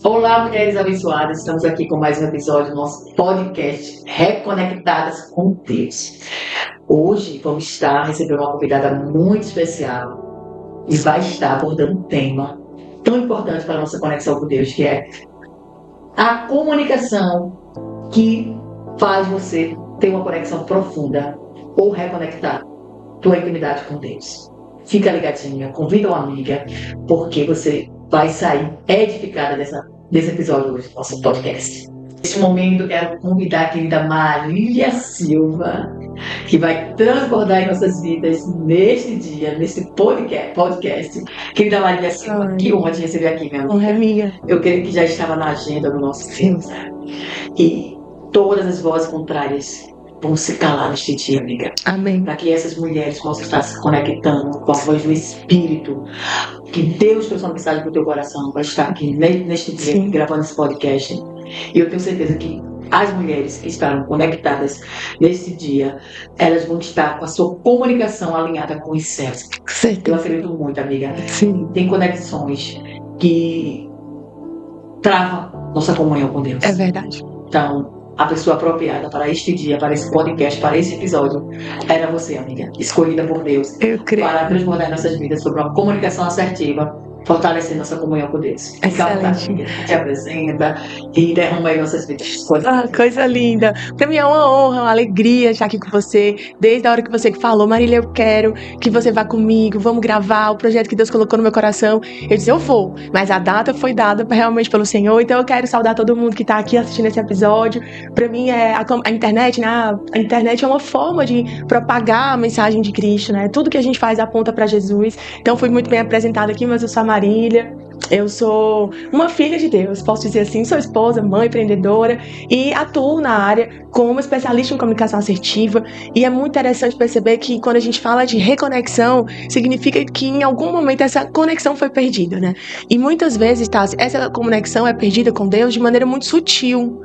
Olá, mulheres abençoadas. Estamos aqui com mais um episódio do nosso podcast Reconectadas com Deus. Hoje vamos estar recebendo uma convidada muito especial e vai estar abordando um tema tão importante para a nossa conexão com Deus, que é a comunicação que faz você ter uma conexão profunda ou reconectar tua intimidade com Deus. Fica ligadinha, convida uma amiga, porque você vai sair edificada desse episódio hoje do nosso podcast. Neste momento, eu quero convidar a querida Marília Silva, que vai transbordar em nossas vidas neste dia, nesse podcast. Querida Marília Silva, que honra te receber aqui, minha amiga. Honra é minha. Eu creio que já estava na agenda do nosso filme. E todas as vozes contrárias vão se calar neste dia, amiga. Amém. Para que essas mulheres possam estar se conectando com a voz do Espírito, que Deus trouxe uma mensagem para o teu coração, vai estar aqui neste dia, Sim. gravando esse podcast. E eu tenho certeza que as mulheres que estarão conectadas nesse dia, elas vão estar com a sua comunicação alinhada com os céus. Eu Certeza. acredito muito, amiga. Sim. Tem conexões que travam nossa comunhão com Deus. É verdade. Então, a pessoa apropriada para este dia, para esse podcast, para esse episódio, era você, amiga, escolhida por Deus Eu creio. para transbordar nossas vidas sobre uma comunicação assertiva, fortalecer nossa comunhão com Deus. Fica à vontade, Excelente. amiga, te apresenta e derrama aí nossas vidas. Coisa linda. Pra mim é uma honra, uma alegria estar aqui com você. Desde a hora que você falou, Marília, eu quero que você vá comigo, vamos gravar o projeto que Deus colocou no meu coração. Eu disse, eu vou. Mas a data foi dada realmente pelo Senhor, então eu quero saudar todo mundo que tá aqui assistindo esse episódio. Pra mim, a internet, né? A internet é uma forma de propagar a mensagem de Cristo, né? Tudo que a gente faz aponta pra Jesus. Então, fui muito bem apresentada aqui, mas eu sou a Marília. Eu sou uma filha de Deus, posso dizer assim, sou esposa, mãe, empreendedora e atuo na área como especialista em comunicação assertiva. E é muito interessante perceber que quando a gente fala de reconexão, significa que em algum momento essa conexão foi perdida, né? E muitas vezes, Tassi, essa conexão é perdida com Deus de maneira muito sutil.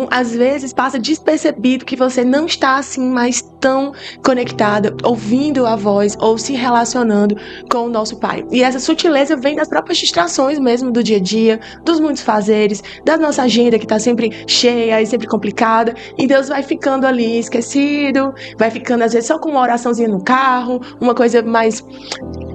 Às vezes passa despercebido que você não está assim mais tão conectada, ouvindo a voz ou se relacionando com o nosso Pai. E essa sutileza vem das próprias distrações mesmo do dia a dia, dos muitos fazeres, da nossa agenda que está sempre cheia e sempre complicada. E Deus vai ficando ali esquecido, vai ficando às vezes só com uma oraçãozinha no carro, uma coisa mais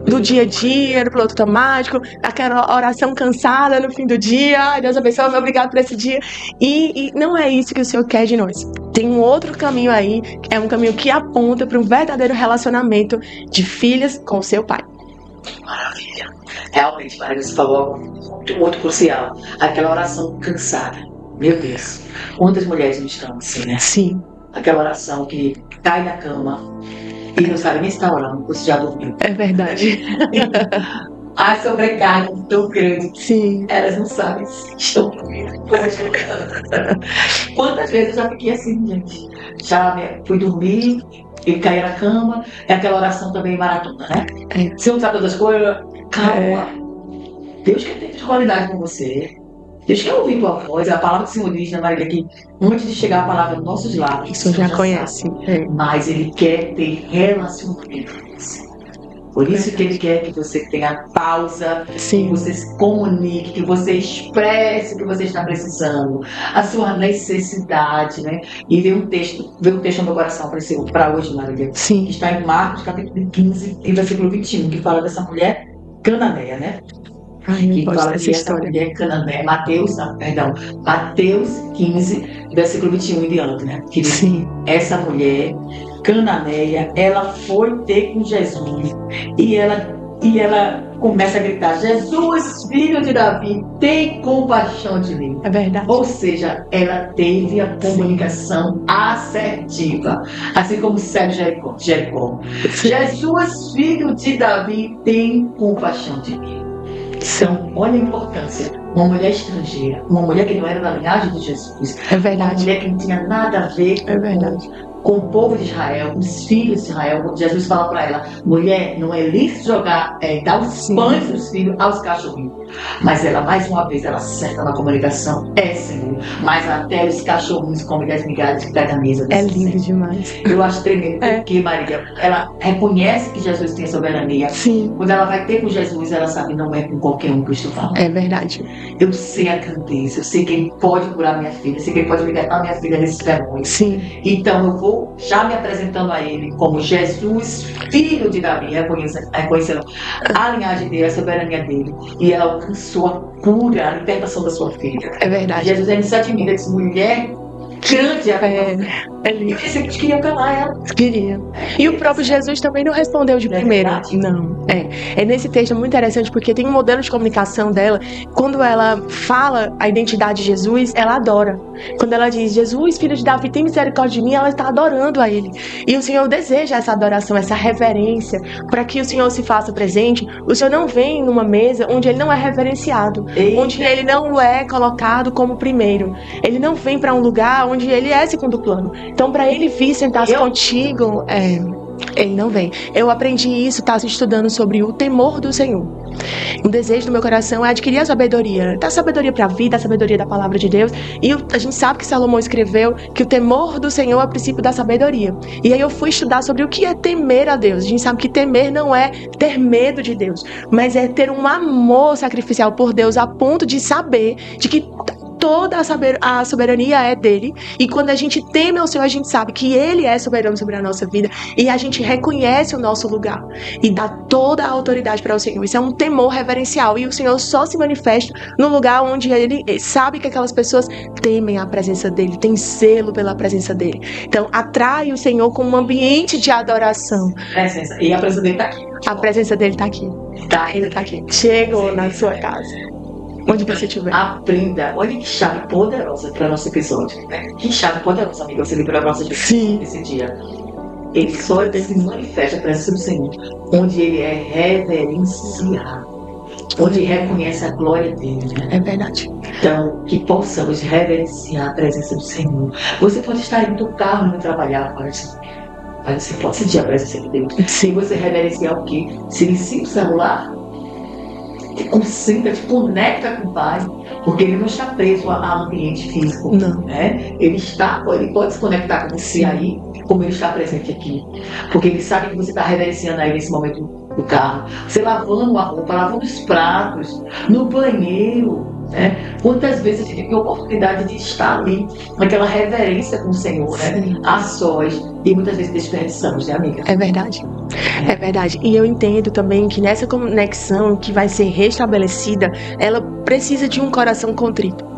do dia a dia, no piloto automático, aquela oração cansada no fim do dia. Ai, Deus abençoe, obrigado por esse dia. E não é isso que o Senhor quer de nós. Tem um outro caminho aí, é um caminho que aponta para um verdadeiro relacionamento de filhas com o seu pai. Maravilha. Realmente, Marília, você falou algo muito crucial. Aquela oração cansada. Meu Deus. Quantas mulheres não estão assim, né? Sim. Aquela oração que cai da cama e não sabe nem se está orando, você já dormiu. É verdade. A sobrecarga tão grande. Sim. Elas não sabem se estão dormindo. Quantas vezes eu já fiquei assim, gente? Já fui dormir e caí na cama. É aquela oração também maratona, né? É. Se não sabe todas as coisas, calma. Deus quer ter qualidade com você. Deus quer ouvir tua voz. A palavra que o Senhor diz, né, Marília, que antes de chegar a palavra nos nossos lábios, Isso já conhece. sabe, mas Ele quer ter relacionamento com você. Por isso que Ele quer que você tenha pausa, que Sim. você se comunique, que você expresse o que você está precisando, a sua necessidade, né? E veio um texto no meu coração para hoje, Marília, que Sim. está em Marcos, capítulo 15, e versículo 21, que fala dessa mulher cananeia, né? Ai, não Que gosto fala dessa que essa história. mulher cananeia, Mateus 15, versículo 21 em diante, né? Que diz, Sim. essa mulher cananeia, ela foi ter com Jesus e ela começa a gritar, Jesus, filho de Davi, tem compaixão de mim. É verdade. Ou seja, ela teve a comunicação assertiva, assim como o cego de Jericó. Jesus, filho de Davi, tem compaixão de mim. Então, olha a importância. Uma mulher estrangeira, uma mulher que não era da linhagem de Jesus, É uma verdade. mulher que não tinha nada a ver É verdade. com o povo de Israel, com os filhos de Israel. Jesus fala para ela: mulher, não é lícito dar os pães dos filhos aos cachorrinhos. Mas ela, mais uma vez, ela acerta na comunicação: Senhor, mas até os cachorrinhos comem das migalhas que cai da mesa. É lindo demais. Eu acho tremendo, porque Maria, ela reconhece que Jesus tem soberania. Sim. Quando ela vai ter com Jesus, ela sabe: não é com qualquer um que eu estou falando. É verdade. Eu sei a grandeza, eu sei que Ele pode curar minha filha, eu sei que Ele pode libertar minha filha desses demônios. Sim. Então eu vou já me apresentando a Ele como Jesus, filho de Davi, reconhecendo a linhagem dele, a soberania dele. E ela alcançou a cura, a libertação da sua filha. É verdade. Jesus ele se admira, diz: mulher, grande é lindo. Eu pensei que queria calar ela. Queria. E o próprio Jesus também não respondeu de primeiro. Não. É nesse texto muito interessante, porque tem um modelo de comunicação dela. Quando ela fala a identidade de Jesus, ela adora. Quando ela diz: Jesus, filho de Davi, tem misericórdia de mim, ela está adorando a Ele. E o Senhor deseja essa adoração, essa reverência, para que o Senhor se faça presente. O Senhor não vem numa mesa onde Ele não é reverenciado, onde Ele não é colocado como primeiro. Ele não vem para um lugar onde Ele é segundo plano. Então, para Ele vir sentar-se contigo, Ele não vem. Eu aprendi isso, estudando sobre o temor do Senhor. Um desejo do meu coração é adquirir a sabedoria. A sabedoria para a vida, a sabedoria da palavra de Deus. E a gente sabe que Salomão escreveu que o temor do Senhor é o princípio da sabedoria. E aí eu fui estudar sobre o que é temer a Deus. A gente sabe que temer não é ter medo de Deus, mas é ter um amor sacrificial por Deus a ponto de saber de que toda a soberania é dele, e quando a gente teme ao Senhor, a gente sabe que Ele é soberano sobre a nossa vida, e a gente reconhece o nosso lugar e dá toda a autoridade para o Senhor. Isso é um temor reverencial, e o Senhor só se manifesta no lugar onde Ele sabe que aquelas pessoas temem a presença dele, tem zelo pela presença dele. Então atrai o Senhor com um ambiente de adoração. E a presença dele está aqui. A presença dele está aqui. Ele está aqui. Chegou na sua casa. Onde você estiver. Aprenda. Olha que chave poderosa para o nosso episódio. Né? Que chave poderosa, amiga, você liberou a nossa gente nesse dia. Ele só se manifesta a presença do Senhor onde Ele é reverenciado, onde reconhece a glória dele. Né? É verdade. Então, que possamos reverenciar a presença do Senhor. Você pode estar indo no carro, indo trabalhar, mas você pode sentir a presença de Deus. Se você reverenciar o quê? Silencia o celular, te concentra, te conecta com o Pai, porque Ele não está preso a ambiente físico. Não. Né? Ele pode se conectar com você aí, como Ele está presente aqui. Porque Ele sabe que você está reverenciando aí nesse momento do carro. Você lavando a roupa, lavando os pratos, no banheiro. Né? Quantas vezes a gente tem a oportunidade de estar ali, naquela reverência com o Senhor, né? A sós, e muitas vezes desperdiçamos, né, amiga? É verdade. É verdade. E eu entendo também que nessa conexão que vai ser restabelecida, ela precisa de um coração contrito.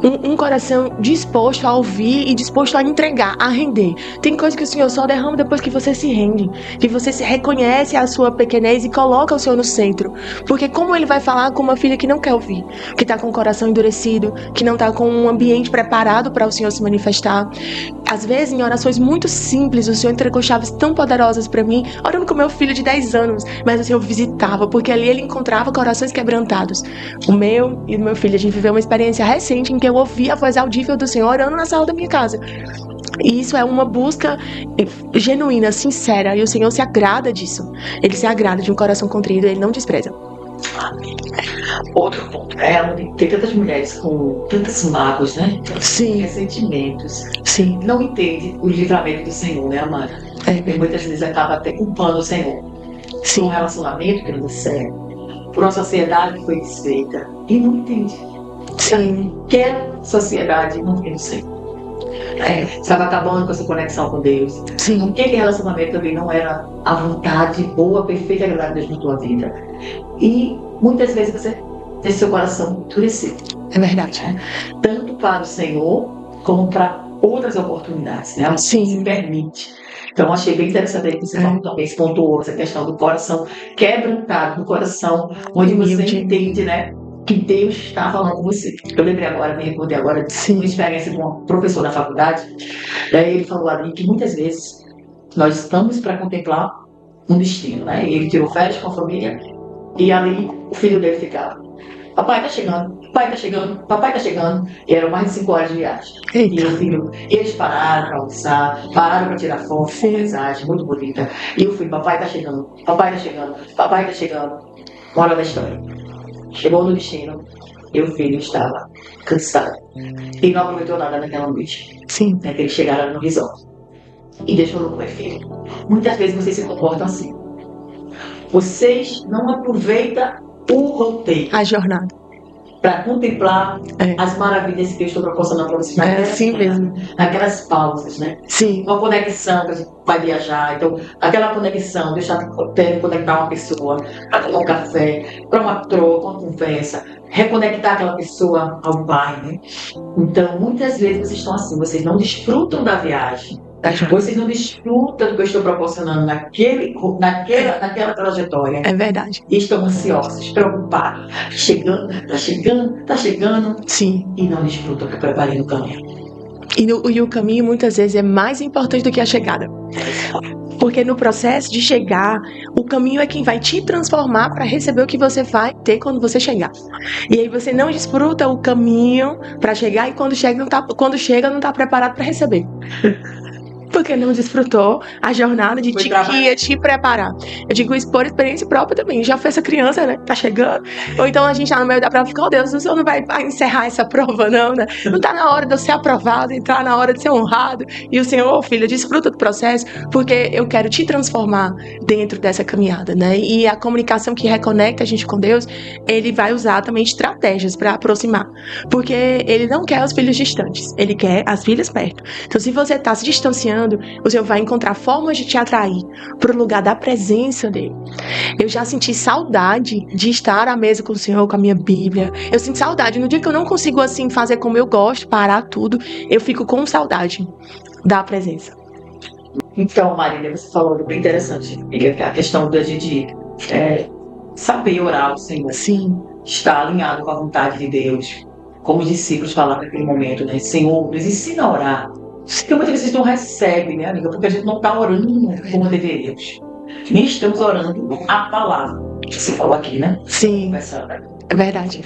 Um coração disposto a ouvir e disposto a entregar, a render. Tem coisa que o Senhor só derrama depois que você se rende, que você se reconhece a sua pequenez e coloca o Senhor no centro. Porque como Ele vai falar com uma filha que não quer ouvir, que está com o coração endurecido, que não está com um ambiente preparado para o Senhor se manifestar? Às vezes, em orações muito simples, o Senhor entregou chaves tão poderosas para mim, orando com meu filho de 10 anos, mas o Senhor visitava, porque ali Ele encontrava corações quebrantados. O meu e o meu filho, a gente viveu uma experiência recente em que eu ouvi a voz audível do Senhor orando na sala da minha casa. E isso é uma busca genuína, sincera, e o Senhor se agrada disso. Ele se agrada de um coração contrito, Ele não despreza. Outro ponto, onde tem tantas mulheres com tantas mágoas, né? Sim. Ressentimentos. Sim. Não entende o livramento do Senhor, né, amada? E muitas vezes acaba até culpando o Senhor. Sim. Por um relacionamento que não deu certo, por uma sociedade que foi desfeita, e não entende. Sim. Quer sociedade não tem o Senhor. Estava acabando com essa conexão com Deus. Sim. Aquele relacionamento também não era a vontade boa, perfeita e agradável de Deus na tua vida. E muitas vezes você tem seu coração endurecido. É verdade. Tanto para o Senhor, como para outras oportunidades. Né? Sim. Se permite. Então, achei bem interessante aí que você falou também, pontuou essa questão do coração quebrantado, do coração onde você entende, né? Que Deus está falando com você. Eu lembrei agora, me recordei agora de uma experiência de um professor da faculdade. Daí ele falou ali que muitas vezes nós estamos para contemplar um destino, né? E ele tirou férias com a família e ali o filho dele ficava: papai, tá chegando. papai tá chegando. E eram mais de 5 horas de viagem. Eita. E o filho, eles pararam para almoçar, pararam para tirar foto, Sim. uma paisagem muito bonita. E o filho, papai tá chegando, papai tá chegando, papai tá chegando. Moral da história. Chegou no destino e o filho estava cansado. E não aproveitou nada naquela noite. Sim. Né, que eles chegaram no resort. E deixou no comer filho. Muitas vezes vocês se comportam assim. Vocês não aproveitam o roteiro A jornada. para contemplar É. as maravilhas que eu estou proporcionando para vocês. É assim mesmo. Naquelas pausas, né? Sim. Uma conexão que a gente vai viajar. Então, aquela conexão, deixar de conectar uma pessoa para tomar um café, para uma troca, uma conversa, reconectar aquela pessoa ao pai, né? Então, muitas vezes vocês estão assim, vocês não desfrutam da viagem. Vocês não desfrutam do que eu estou proporcionando naquela trajetória. É verdade. E estão ansiosos, preocupados. Tá chegando. Sim. E não desfrutam do que eu preparei no caminho. E o caminho muitas vezes é mais importante do que a chegada. Porque no processo de chegar, o caminho é quem vai te transformar para receber o que você vai ter quando você chegar. E aí você não desfruta o caminho para chegar e quando chega não tá preparado para receber. Porque não desfrutou a jornada de que ia te preparar. Eu digo isso por experiência própria também. Já foi essa criança, né? Tá chegando. Ou então a gente tá no meio da prova e fica, oh Deus, o Senhor não vai encerrar essa prova, não, né? Não tá na hora de eu ser aprovado, entrar na hora de ser honrado. E o Senhor, filho, desfruta do processo, porque eu quero te transformar dentro dessa caminhada, né? E a comunicação que reconecta a gente com Deus, ele vai usar também estratégias para aproximar. Porque ele não quer os filhos distantes, ele quer as filhas perto. Então, se você tá se distanciando, o Senhor vai encontrar formas de te atrair para o lugar da presença dele. Eu já senti saudade de estar à mesa com o Senhor, com a minha Bíblia. Eu sinto saudade. No dia que eu não consigo assim fazer como eu gosto, parar tudo, eu fico com saudade da presença. Então, Marília, você falou bem interessante. A questão da gente saber orar ao Senhor. Sim. Estar alinhado com a vontade de Deus. Como os discípulos falaram naquele momento, né? Senhor, nos ensina a orar. Porque muitas vezes não recebe, né, amiga? Porque a gente não está orando como deveríamos. Nem estamos orando a palavra. Você falou aqui, né? Sim. É verdade.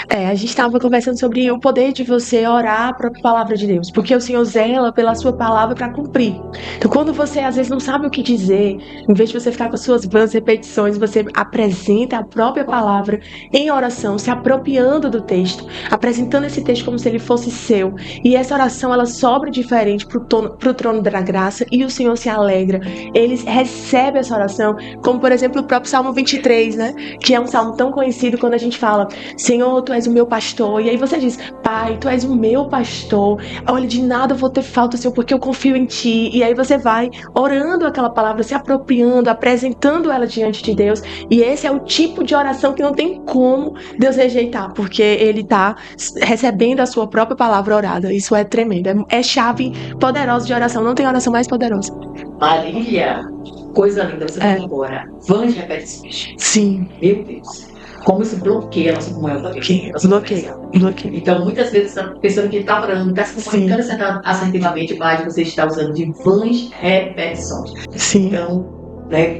A gente estava conversando sobre o poder de você orar a própria palavra de Deus, porque o Senhor zela pela sua palavra para cumprir. Então, quando você às vezes não sabe o que dizer, em vez de você ficar com as suas vãs repetições, você apresenta a própria palavra em oração, se apropriando do texto, apresentando esse texto como se ele fosse seu. E essa oração, ela sobra diferente pro trono da graça e o Senhor se alegra. Ele recebe essa oração, como por exemplo o próprio Salmo 23, né? Que é um salmo tão conhecido quando a gente fala, Senhor, Tu és o meu pastor. E aí você diz, Pai, Tu és o meu pastor. Olha, de nada eu vou ter falta, Senhor, porque eu confio em Ti. E aí você vai orando aquela palavra, se apropriando, apresentando ela diante de Deus. E esse é o tipo de oração que não tem como Deus rejeitar, porque Ele está recebendo a sua própria palavra orada. Isso é tremendo. É chave poderosa de oração. Não tem oração mais poderosa. Marília, coisa linda, você falou agora. Vãs repetições. Sim. Meu Deus. Como isso bloqueia a nossa comunhão. Bloqueia. Então, muitas vezes, a pessoa que está orando, está se comunicando assertivamente, mas você está usando de vãs repetições. Sim. Então,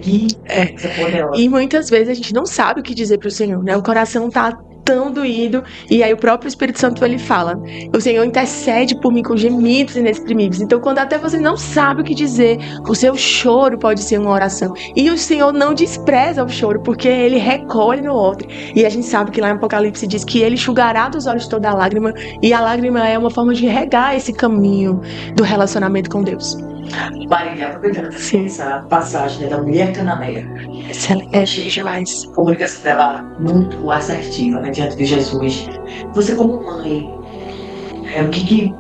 que essa poderosa. E muitas vezes a gente não sabe o que dizer para o Senhor, né? O coração tá tão doído, e aí o próprio Espírito Santo ele fala, o Senhor intercede por mim com gemidos inexprimíveis. Então quando até você não sabe o que dizer, o seu choro pode ser uma oração, e o Senhor não despreza o choro, porque Ele recolhe no outro, e a gente sabe que lá em Apocalipse diz que Ele enxugará dos olhos toda a lágrima, e a lágrima é uma forma de regar esse caminho do relacionamento com Deus. Marília, aproveitando essa passagem da mulher cananeia, excelente demais. A comunicação dela muito assertiva, né, diante de Jesus. Você como mãe, o que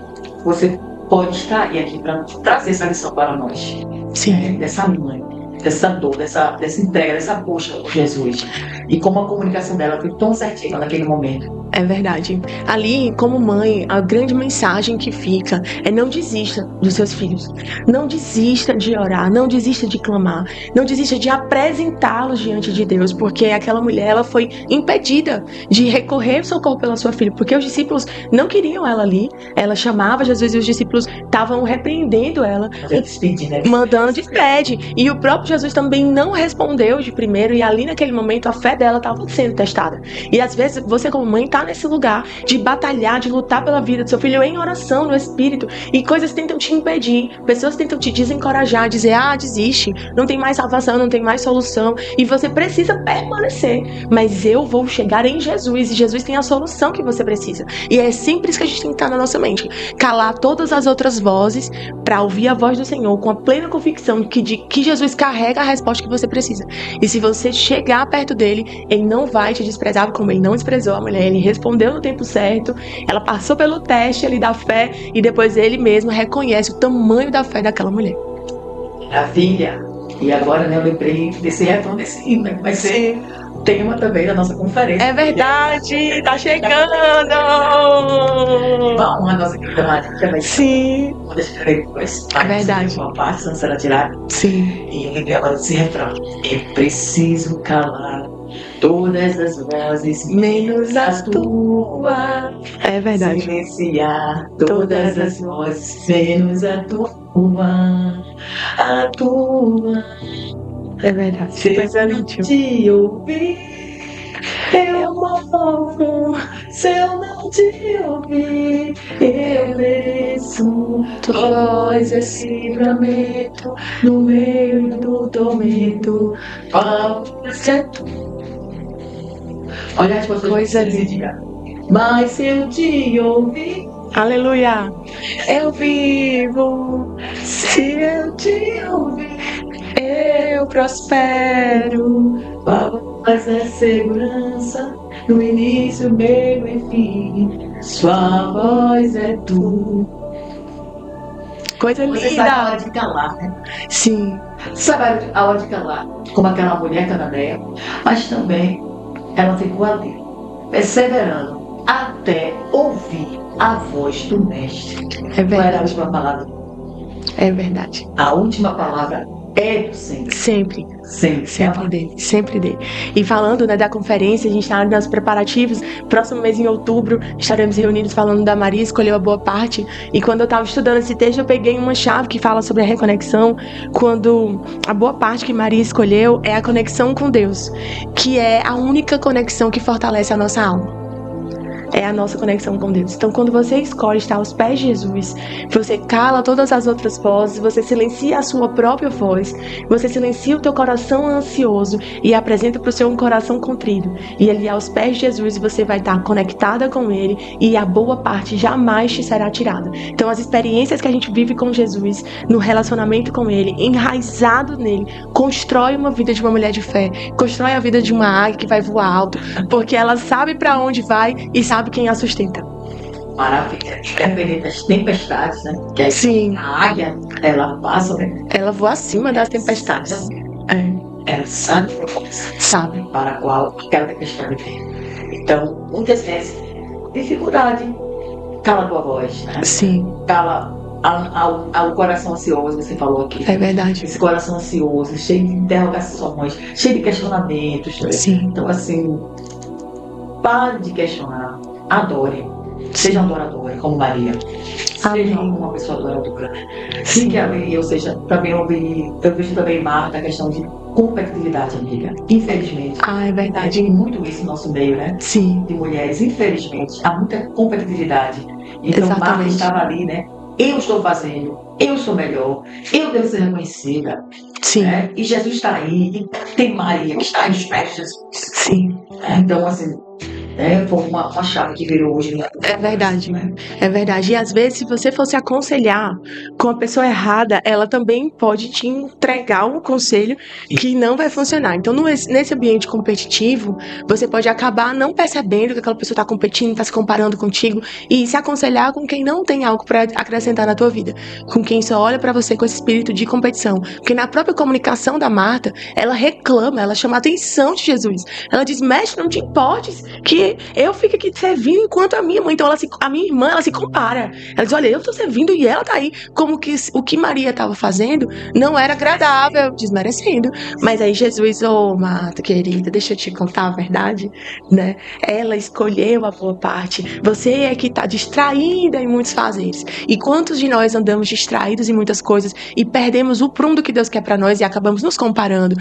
você pode estar aqui para trazer essa lição para nós? Sim. Dessa mãe, dessa dor, dessa entrega, dessa busca por Jesus. E como a comunicação dela foi tão assertiva naquele momento. É verdade. Ali, como mãe, a grande mensagem que fica é não desista dos seus filhos. Não desista de orar, não desista de clamar, não desista de apresentá-los diante de Deus, porque aquela mulher, ela foi impedida de recorrer ao socorro pela sua filha, porque os discípulos não queriam ela ali. Ela chamava Jesus e os discípulos estavam repreendendo ela, mandando despede. E o próprio Jesus também não respondeu de primeiro, e ali naquele momento a fé fé dela estava sendo testada. E às vezes você como mãe tá nesse lugar de batalhar, de lutar pela vida do seu filho em oração, no espírito, e coisas tentam te impedir, pessoas tentam te desencorajar, dizer, desiste, não tem mais salvação, não tem mais solução, e você precisa permanecer. Mas eu vou chegar em Jesus, e Jesus tem a solução que você precisa. E é sempre isso que a gente tem que estar na nossa mente, calar todas as outras vozes para ouvir a voz do Senhor com a plena convicção de que Jesus carrega a resposta que você precisa. E se você chegar perto dele, ele não vai te desprezar como ele não desprezou a mulher. Ele respondeu no tempo certo, ela passou pelo teste ali da fé e depois ele mesmo reconhece o tamanho da fé daquela mulher. Maravilha! E agora, né, eu lembrei desse retorno desse hino, né, que vai ser tema também da nossa conferência. É verdade, tá chegando! Bom, a nossa querida Maria vai Sim. Vou deixar depois. É verdade. Uma parte, senão será tirada. Sim. E eu lembrei agora desse refrão. Eu preciso calar todas as vozes, menos a tua. É verdade. Silenciar todas as vozes, menos a tua. A tua. É verdade. Se eu não te ouvir, eu morro. Se eu não te ouvir, eu mereço. Pois esse livramento no meio do tormento. Olha as coisas Coisa que você diga. Mas se eu te ouvir, aleluia, eu vivo. Se eu te ouvir, eu prospero. Mas é segurança no início, meio e fim. Sua voz é tu. Coisa Você sabe a hora linda. de calar, né? Sim, Sabe a hora de calar, como aquela mulher cananeia, mas também ela ficou ali, perseverando até ouvir a voz do mestre. é Qual era a verdade. última palavra? É verdade. A última palavra é do Senhor. Sempre. Sempre. Sempre dele, sempre dele. E falando, né, da conferência, a gente está nos preparativos. Próximo mês, em outubro, estaremos reunidos falando da Maria escolheu a boa parte. E quando eu estava estudando esse texto, eu peguei uma chave que fala sobre a reconexão. Quando a boa parte que Maria escolheu é a conexão com Deus, que é a única conexão que fortalece a nossa alma. É a nossa conexão com Deus. Então, quando você escolhe estar aos pés de Jesus, você cala todas as outras vozes, você silencia a sua própria voz, você silencia o teu coração ansioso e apresenta para o seu um coração contrido. E ali aos pés de Jesus, você vai estar conectada com Ele e a boa parte jamais te será tirada. Então, as experiências que a gente vive com Jesus, no relacionamento com Ele, enraizado nele, constrói uma vida de uma mulher de fé, constrói a vida de uma águia que vai voar alto, porque ela sabe para onde vai e sabe quem a sustenta. Maravilha. Independente das tempestades, né? Que Sim. A águia, ela passa, né? Ela voa acima das tempestades. Ela sabe Sabe. para a qual aquela tempestade vem. Então, muitas vezes, dificuldade, cala a tua voz, né? Sim. Cala o coração ansioso, você falou aqui. É verdade. Esse coração ansioso, cheio de interrogações, cheio de questionamentos. Né? Sim. Então, assim, pare de questionar, adore. Seja uma adoradora, como Maria. Seja uma pessoa adoradora. Fique ali, ou seja, também eu vejo também, Marta, a questão de competitividade, amiga. Infelizmente. É verdade. Tem muito isso no nosso meio, né? Sim. De mulheres, infelizmente, há muita competitividade. Então, Exatamente. Marta estava ali, né? Eu estou fazendo, eu sou melhor, eu devo ser reconhecida. Sim. Né? E Jesus está aí, e tem Maria que está aos pés de Jesus. Sim. Então, assim, foi uma chave que virou hoje. Né? É verdade. Né? É verdade. E às vezes, se você fosse aconselhar com a pessoa errada, ela também pode te entregar um conselho que não vai funcionar. Então, nesse ambiente competitivo, você pode acabar não percebendo que aquela pessoa está competindo, está se comparando contigo e se aconselhar com quem não tem algo para acrescentar na tua vida, com quem só olha para você com esse espírito de competição. Porque na própria comunicação da Marta, ela reclama, ela chama a atenção de Jesus. Ela diz: mestre, não te importes que que eu fico aqui servindo enquanto a minha mãe. Então a minha irmã, ela se compara. Ela diz, olha, eu tô servindo e ela tá aí. Como que o que Maria estava fazendo não era agradável, desmerecendo. Mas aí Jesus, Marta, querida, deixa eu te contar a verdade, né? Ela escolheu a boa parte. Você é que tá distraída em muitos fazeres. E quantos de nós andamos distraídos em muitas coisas e perdemos o prumo do que Deus quer pra nós e acabamos nos comparando,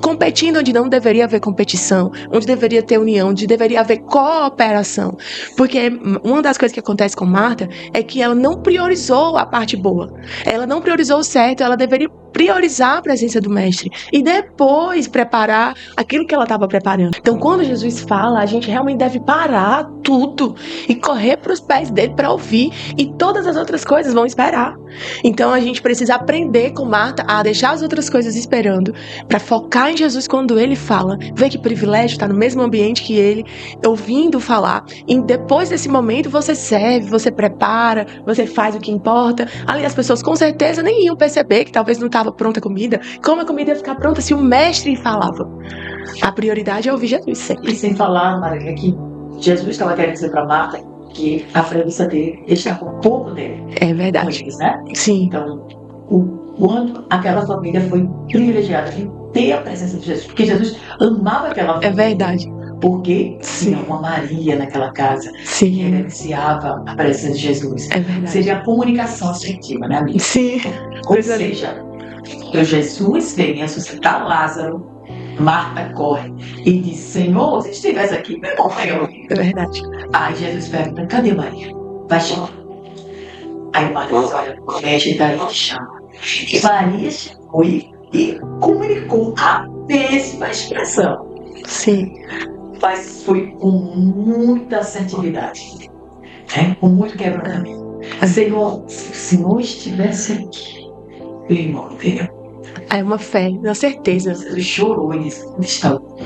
competindo onde não deveria haver competição, onde deveria ter união, onde deveria haver cooperação. Porque uma das coisas que acontece com Marta é que ela não priorizou a parte boa. Ela não priorizou o certo, ela deveria priorizar a presença do mestre e depois preparar aquilo que ela estava preparando. Então, quando Jesus fala, a gente realmente deve parar tudo e correr para os pés dele para ouvir, e todas as outras coisas vão esperar. Então, a gente precisa aprender com Marta a deixar as outras coisas esperando para focar em Jesus quando ele fala. Vê que privilégio estar no mesmo ambiente que ele, ouvindo falar. E depois desse momento, você serve, você prepara, você faz o que importa. Ali as pessoas com certeza nem iam perceber que talvez não estava pronta a comida. Como a comida ia ficar pronta se o mestre falava? A prioridade é ouvir Jesus sempre. E sem falar, Marília, que Jesus estava querendo dizer para Marta que a premissa dele está com o povo dele. É verdade. Com eles, né? Sim. Então, o quanto aquela família foi privilegiada em ter a presença de Jesus, porque Jesus amava aquela família. É verdade. Porque Sim. tinha uma Maria naquela casa que Sim. evidenciava a presença de Jesus. É verdade. Seria a comunicação assertiva, né, amiga? Sim. Ou seja, que Jesus vem ressuscitar Lázaro, Marta corre e diz, Senhor, se estivesse aqui, meu irmão vai ouvir. É verdade. Aí Jesus pergunta, cadê Maria? Vai chamar. Aí Maria diz, olha, o mestre daí te chama. E Maria chegou e comunicou a mesma expressão. Sim. Mas foi com muita assertividade, né? Com muito quebrantamento. Senhor, se o Senhor estivesse aqui, meu irmão, entendeu? É uma fé, uma certeza. Ele chorou e disse, onde está o...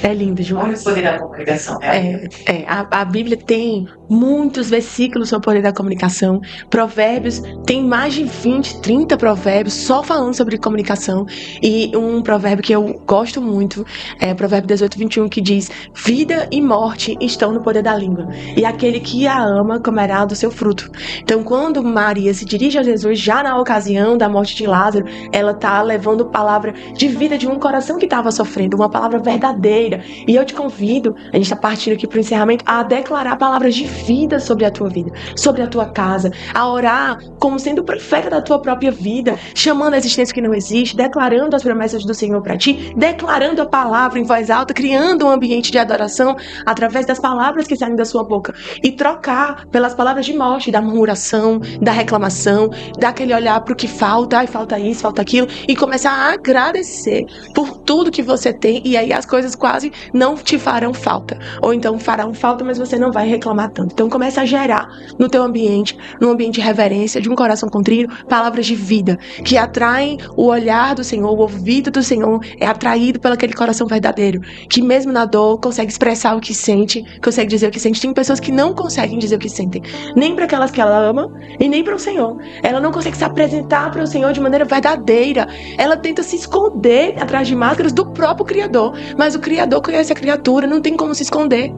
É lindo, João. Olha o poder da comunicação, né? A Bíblia tem muitos versículos sobre o poder da comunicação. Provérbios, tem mais de 20, 30 provérbios só falando sobre comunicação. E um provérbio que eu gosto muito é o provérbio 18, 21, que diz, vida e morte estão no poder da língua, e aquele que a ama comerá do seu fruto. Então, quando Maria se dirige a Jesus, já na ocasião da morte de Lázaro, ela está levando palavra de vida de um coração que estava sofrendo, uma palavra verdadeira. E eu te convido, a gente está partindo aqui para o encerramento, a declarar palavras de vida sobre a tua vida, sobre a tua casa, a orar como sendo profeta da tua própria vida, chamando a existência que não existe, declarando as promessas do Senhor para ti, declarando a palavra em voz alta, criando um ambiente de adoração através das palavras que saem da sua boca, e trocar pelas palavras de morte, da murmuração, da reclamação, daquele olhar para o que falta, ai, falta isso, falta aquilo, e começar a agradecer por tudo que você tem, e aí as coisas quase não te farão falta, ou então farão falta, mas você não vai reclamar tanto. Então começa a gerar no teu ambiente, num ambiente de reverência, de um coração contrito, palavras de vida, que atraem o olhar do Senhor, o ouvido do Senhor é atraído pelo aquele coração verdadeiro, que mesmo na dor consegue expressar o que sente, consegue dizer o que sente. Tem pessoas que não conseguem dizer o que sentem, nem para aquelas que ela ama, e nem para o Senhor. Ela não consegue se apresentar para o Senhor de maneira verdadeira. Ela tenta se esconder atrás de máscaras do próprio Criador, mas o Criador conhece a criatura, não tem como se esconder.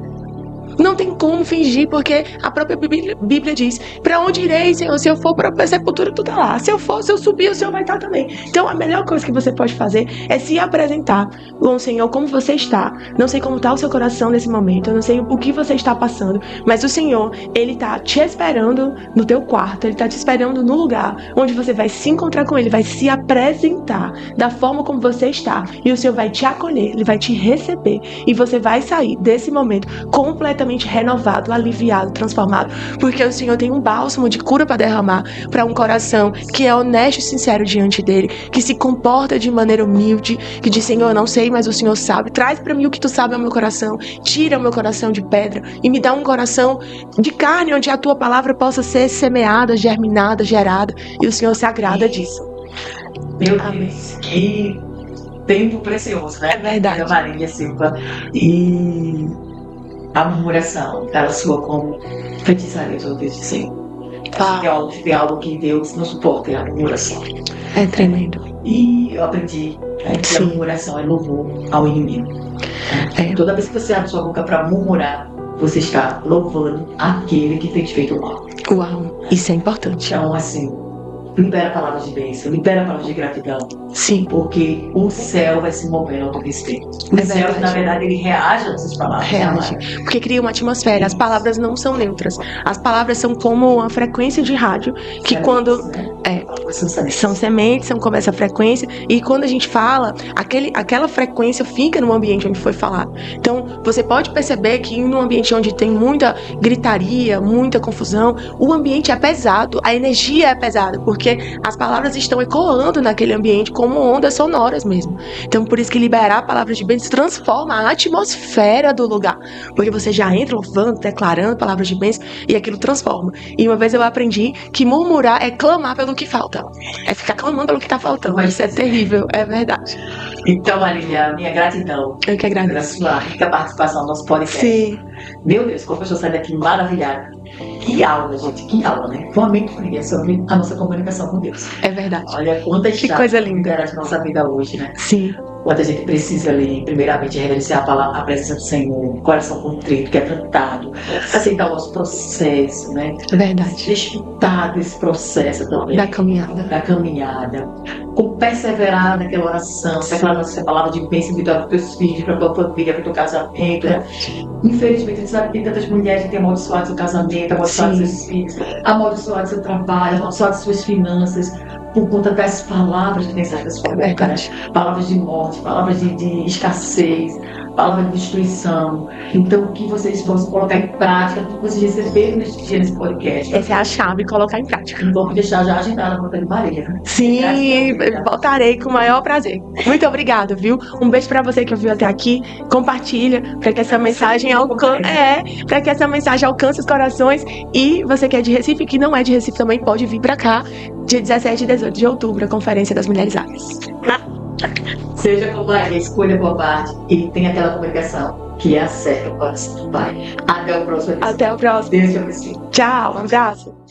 Não tem como fingir, porque a própria Bíblia diz, pra onde irei, Senhor? Se eu for para a sepultura, tu tá lá. Se eu subir, o Senhor vai estar também. Então a melhor coisa que você pode fazer é se apresentar com o Senhor como você está. Não sei como está o seu coração nesse momento, eu não sei o que você está passando, mas o Senhor, Ele tá te esperando no teu quarto, Ele tá te esperando no lugar onde você vai se encontrar com Ele, vai se apresentar da forma como você está, e o Senhor vai te acolher, Ele vai te receber, e você vai sair desse momento completamente renovado, aliviado, transformado, porque o Senhor tem um bálsamo de cura para derramar para um coração que é honesto e sincero diante dele, que se comporta de maneira humilde, que diz, Senhor, eu não sei, mas o Senhor sabe, traz para mim o que tu sabe ao meu coração, tira o meu coração de pedra e me dá um coração de carne, onde a tua palavra possa ser semeada, germinada, gerada, e o Senhor se agrada disso. Meu Deus, que tempo precioso, né? É verdade. Marília Silva. E a murmuração, ela soa como feitiçaria aos ouvidos do Senhor. Tem algo que Deus não suporta, é a murmuração. É tremendo. E eu aprendi que a murmuração é louvor ao inimigo. É. Toda vez que você abre sua boca para murmurar, você está louvando aquele que tem te feito mal. Uau, isso é importante. Então, assim, libera palavras de bênção, libera palavras de gratidão, Sim, porque o céu vai se mover ao teu respeito. O É céu, verdade. na verdade, ele reage às nossas palavras. reage. Porque cria uma atmosfera. As palavras não são neutras. As palavras são como uma frequência de rádio que quando são sementes, são como essa frequência, e quando a gente fala, aquela frequência fica no ambiente onde foi falado. Então, você pode perceber que num ambiente onde tem muita gritaria, muita confusão, o ambiente é pesado, a energia é pesada, porque as palavras estão ecoando naquele ambiente como ondas sonoras mesmo. Então, por isso que liberar palavras de bênção transforma a atmosfera do lugar, porque você já entra louvando, declarando palavras de bênção, e aquilo transforma. E uma vez eu aprendi que murmurar é clamar pelo que falta. É ficar clamando pelo que tá faltando. Isso é terrível, é verdade. Então, Marília, minha gratidão Eu que pela agradeço. sua rica participação no nosso podcast. Sim, Meu Deus, como eu estou saindo daqui maravilhada. Que aula, gente, que aula, né? Foi uma mentoria sobre a nossa comunicação com Deus. é verdade. Olha quantas Que chaves coisa linda. liberam a nossa vida hoje, né? Sim, Quanto a gente precisa ali, primeiramente, reverenciar a presença do Senhor, coração contrito, quebrantado, aceitar o nosso processo, né? é verdade. Desfrutar desse processo também. Da caminhada. Da caminhada, com perseverar naquela oração, declarando essa palavra de bênção de para os teus filhos, para a tua família, para o teu casamento, né? Infelizmente, a gente sabe que tem tantas mulheres que têm amaldiçoado seu casamento, amaldiçoado Sim. seus filhos, amaldiçoado seu trabalho, amaldiçoado suas finanças, por conta das palavras que tem saído da sua É boca, né? verdade. Palavras de morte, palavras de escassez, palavras de destruição. Então, que vocês possam colocar em prática tudo que vocês receberam neste dia, nesse podcast. Essa é a chave, colocar em prática. Não vou deixar já agendada na conta de Marília, né? Sim, voltarei com o maior prazer. Muito obrigada, viu? Um beijo pra você que ouviu até aqui. Compartilha para que essa mensagem para que essa mensagem alcance os corações. E você que é de Recife, que não é de Recife também, pode vir pra cá, dia 17 e 18 de outubro, a Conferência das Mulheres Águias. Seja como é, escolha a boa parte e tenha aquela comunicação que é a certa para o coração do Pai. Até o próximo episódio. Até o próximo. Deus te abençoe. Tchau, um abraço.